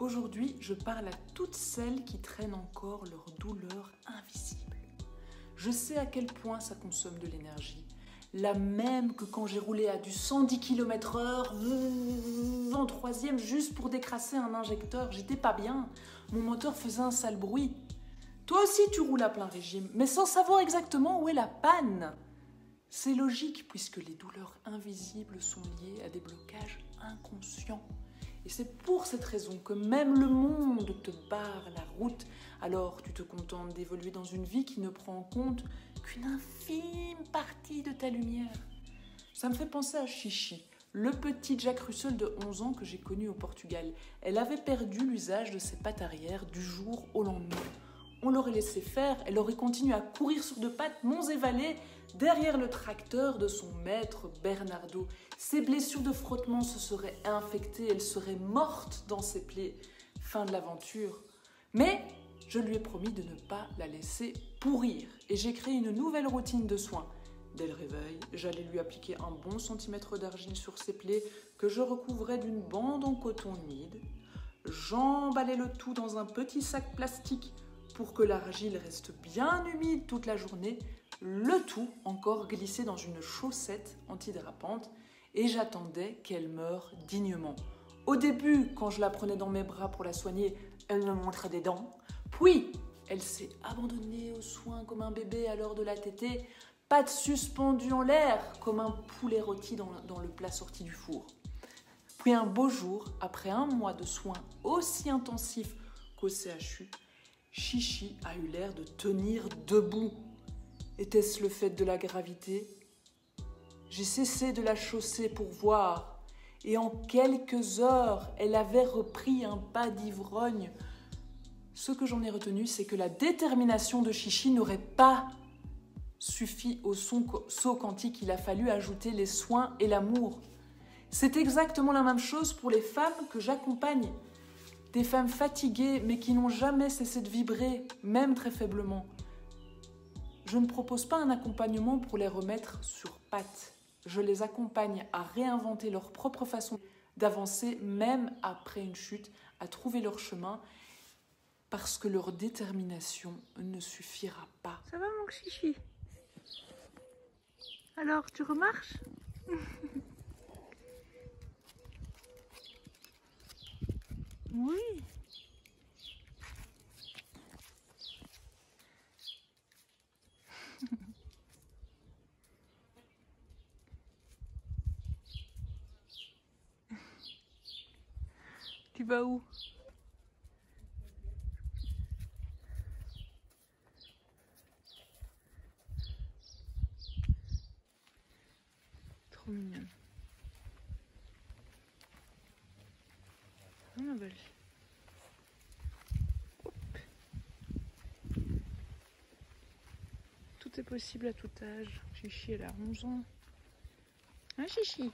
Aujourd'hui, je parle à toutes celles qui traînent encore leur douleur invisible. Je sais à quel point ça consomme de l'énergie. La même que quand j'ai roulé à du 110 km/h en troisième juste pour décrasser un injecteur. J'étais pas bien. Mon moteur faisait un sale bruit. Toi aussi, tu roules à plein régime, mais sans savoir exactement où est la panne. C'est logique puisque les douleurs invisibles sont liées à des blocages inconscients. Et c'est pour cette raison que même le monde te barre la route. Alors tu te contentes d'évoluer dans une vie qui ne prend en compte qu'une infime partie de ta lumière. Ça me fait penser à Chichi, le petit Jack Russell de 11 ans que j'ai connu au Portugal. Elle avait perdu l'usage de ses pattes arrière du jour au lendemain. On l'aurait laissé faire, elle aurait continué à courir sur deux pattes, monts et vallées, derrière le tracteur de son maître Bernardo. Ses blessures de frottement se seraient infectées, elle serait morte dans ses plaies. Fin de l'aventure. Mais je lui ai promis de ne pas la laisser pourrir et j'ai créé une nouvelle routine de soins. Dès le réveil, j'allais lui appliquer un bon centimètre d'argile sur ses plaies que je recouvrais d'une bande en coton humide. J'emballais le tout dans un petit sac plastique pour que l'argile reste bien humide toute la journée, le tout encore glissé dans une chaussette antidérapante, et j'attendais qu'elle meure dignement. Au début, quand je la prenais dans mes bras pour la soigner, elle me montrait des dents. Puis, elle s'est abandonnée aux soins comme un bébé à l'heure de la tétée, pattes suspendues en l'air comme un poulet rôti dans le plat sorti du four. Puis un beau jour, après un mois de soins aussi intensifs qu'au CHU, Chichi a eu l'air de tenir debout. Était-ce le fait de la gravité ? J'ai cessé de la chausser pour voir, et en quelques heures, elle avait repris un pas d'ivrogne. Ce que j'en ai retenu, c'est que la détermination de Chichi n'aurait pas suffi au saut quantique. Il a fallu ajouter les soins et l'amour. C'est exactement la même chose pour les femmes que j'accompagne. Des femmes fatiguées, mais qui n'ont jamais cessé de vibrer, même très faiblement. Je ne propose pas un accompagnement pour les remettre sur pattes. Je les accompagne à réinventer leur propre façon d'avancer, même après une chute, à trouver leur chemin, parce que leur détermination ne suffira pas. Ça va mon Chichi? Alors, tu remarches? Oui. Tu vas où? Trop mignonne. Oh ma belle. Hop. Tout est possible à tout âge. Chichi, elle a 11 ans. Hein, Chichi?